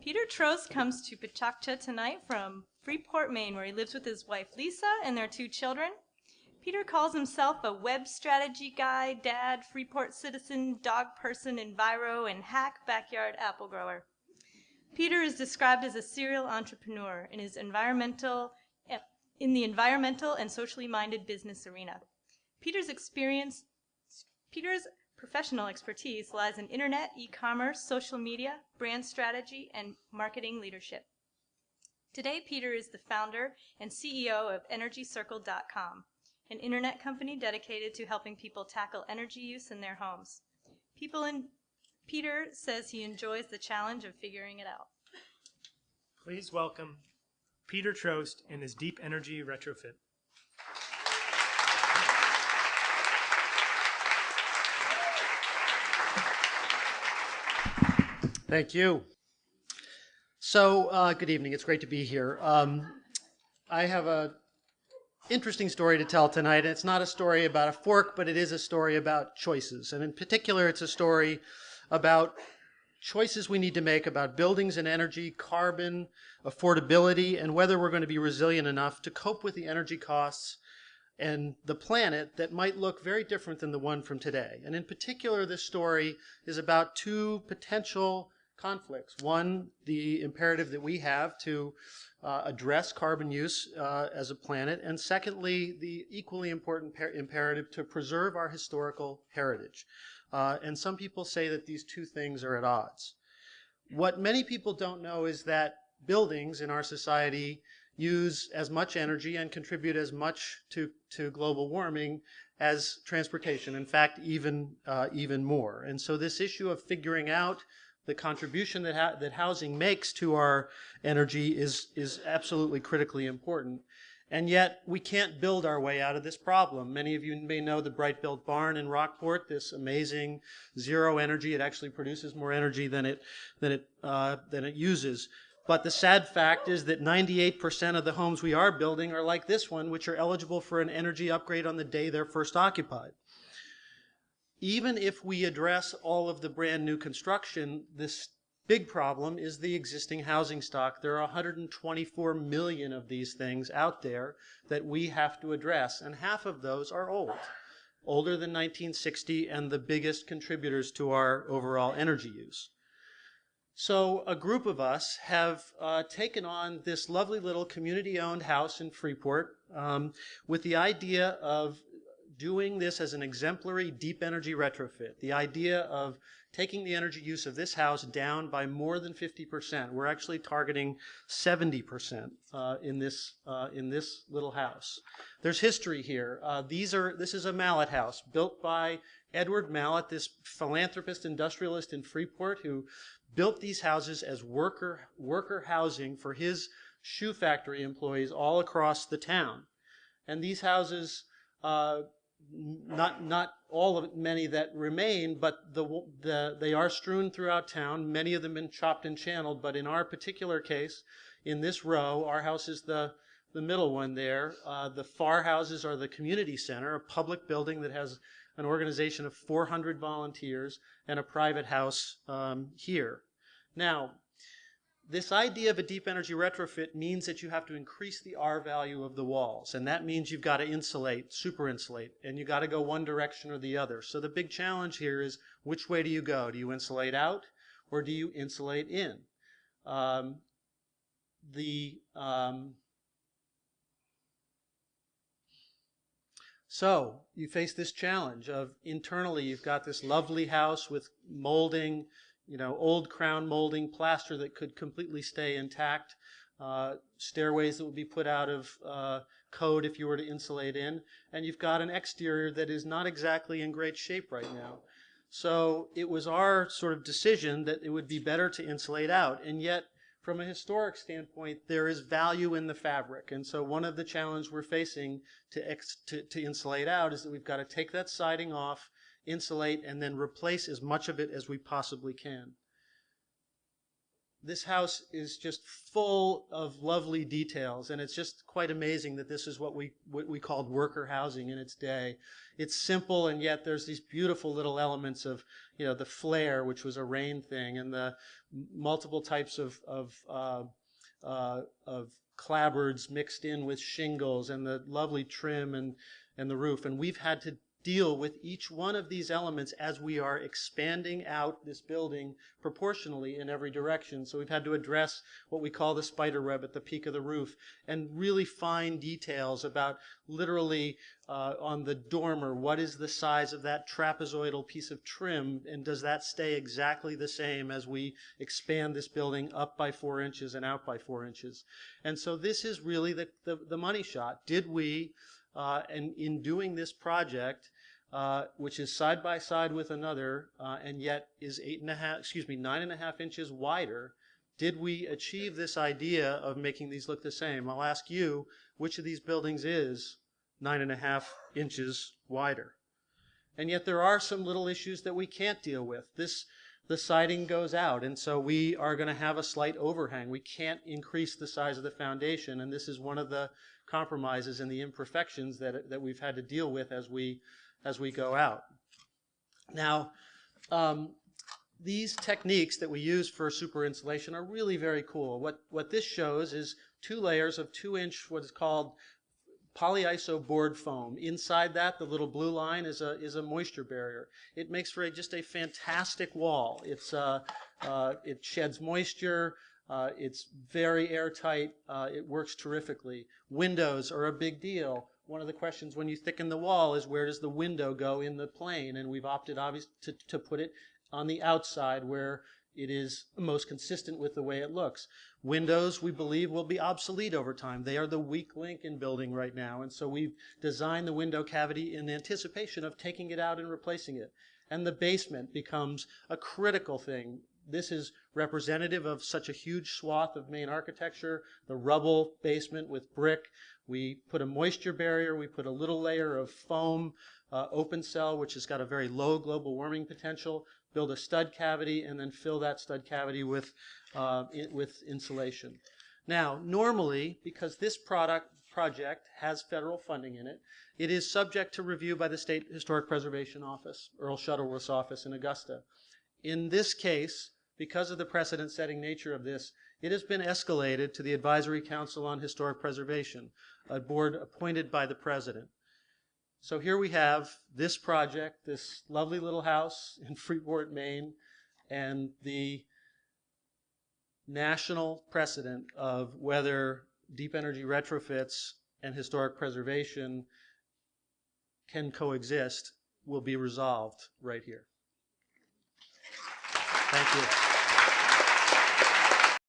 Peter Troast comes to Pecha Kucha tonight from Freeport, Maine, where he lives with his wife Lisa and their 2 children. Peter calls himself a web strategy guy, dad, Freeport citizen, dog person, enviro, and hack backyard apple grower. Peter is described as a serial entrepreneur in the environmental and socially minded business arena. Peter's professional expertise lies in internet, e-commerce, social media, brand strategy, and marketing leadership. Today, Peter is the founder and CEO of EnergyCircle.com, an internet company dedicated to helping people tackle energy use in their homes. Peter says he enjoys the challenge of figuring it out. Please welcome Peter Troast and his deep energy retrofit. Thank you. So, good evening. It's great to be here. I have an interesting story to tell tonight. It's not a story about a fork, but it is a story about choices. And in particular, it's a story about choices we need to make about buildings and energy, carbon, affordability, and whether we're going to be resilient enough to cope with the energy costs and the planet that might look very different than the one from today. And in particular, this story is about 2 potential conflicts. One, the imperative that we have to address carbon use as a planet, and secondly, the equally important imperative to preserve our historical heritage. And some people say that these 2 things are at odds. What many people don't know is that buildings in our society use as much energy and contribute as much to global warming as transportation. In fact, even more. And so this issue of figuring out the contribution that housing makes to our energy is absolutely critically important. And yet, we can't build our way out of this problem. Many of you may know the Bright-Built barn in Rockport, this amazing zero energy. It actually produces more energy than it uses. But the sad fact is that 98% of the homes we are building are like this one, which are eligible for an energy upgrade on the day they're first occupied. Even if we address all of the brand new construction, this big problem is the existing housing stock. There are 124 million of these things out there that we have to address, and half of those are old, older than 1960, and the biggest contributors to our overall energy use. So a group of us have taken on this lovely little community-owned house in Freeport with the idea of doing this as an exemplary deep energy retrofit. The idea of taking the energy use of this house down by more than 50%. We're actually targeting 70% in this little house. There's history here. This is a Mallet house built by Edward Mallet, this philanthropist industrialist in Freeport who built these houses as worker housing for his shoe factory employees all across the town. And these houses, not all of it, many that remain, but they are strewn throughout town. Many of them been chopped and channeled, but in our particular case, in this row, our house is the middle one there. The far houses are the community center, a public building that has an organization of 400 volunteers and a private house here. Now, this idea of a deep energy retrofit means that you have to increase the R value of the walls, and that means you've got to insulate, super insulate, and you've got to go one direction or the other. So the big challenge here is, which way do you go? Do you insulate out or do you insulate in? So you face this challenge of internally you've got this lovely house with molding, old crown molding, plaster that could completely stay intact, stairways that would be put out of code if you were to insulate in, and you've got an exterior that is not exactly in great shape right now. So it was our sort of decision that it would be better to insulate out, and yet from a historic standpoint, there is value in the fabric. And so one of the challenges we're facing to insulate out is that we've got to take that siding off, insulate, and then replace as much of it as we possibly can. this house is just full of lovely details, and it's just quite amazing that this is what we called worker housing in its day. It's simple, and yet there's these beautiful little elements of, the flare, which was a rain thing, and the multiple types of clapboards mixed in with shingles, and the lovely trim and the roof. And we've had to deal with each one of these elements as we are expanding out this building proportionally in every direction. So we've had to address what we call the spider web at the peak of the roof, and really fine details about literally on the dormer, what is the size of that trapezoidal piece of trim, and does that stay exactly the same as we expand this building up by 4 inches and out by 4 inches. And so this is really the money shot. Did we, and in doing this project, which is side by side with another, and yet is 9.5 inches wider, did we achieve this idea of making these look the same? I'll ask you, which of these buildings is 9.5 inches wider? And yet there are some little issues that we can't deal with. The siding goes out, and so we are going to have a slight overhang. We can't increase the size of the foundation, and this is one of the compromises and the imperfections that we've had to deal with as we go out. Now, these techniques that we use for super insulation are really very cool. What this shows is 2 layers of 2-inch what is called polyiso board foam. Inside that, the little blue line is a moisture barrier. It makes for just a fantastic wall. It sheds moisture. It's very airtight. It works terrifically. Windows are a big deal. One of the questions when you thicken the wall is, where does the window go in the plane? And we've opted obviously to put it on the outside, where it is most consistent with the way it looks. Windows, we believe, will be obsolete over time. They are the weak link in building right now, and so we've designed the window cavity in anticipation of taking it out and replacing it. And the basement becomes a critical thing. This is representative of such a huge swath of Maine architecture, the rubble basement with brick. We put a moisture barrier, we put a little layer of foam, open cell, which has got a very low global warming potential, build a stud cavity, and then fill that stud cavity with insulation. Now, normally, because this project has federal funding in it, it is subject to review by the State Historic Preservation Office, Earl Shuttleworth's office in Augusta. In this case, because of the precedent-setting nature of this, it has been escalated to the Advisory Council on Historic Preservation, a board appointed by the President. So here we have this project, this lovely little house in Freeport, Maine, and the national precedent of whether deep energy retrofits and historic preservation can coexist will be resolved right here. Thank you.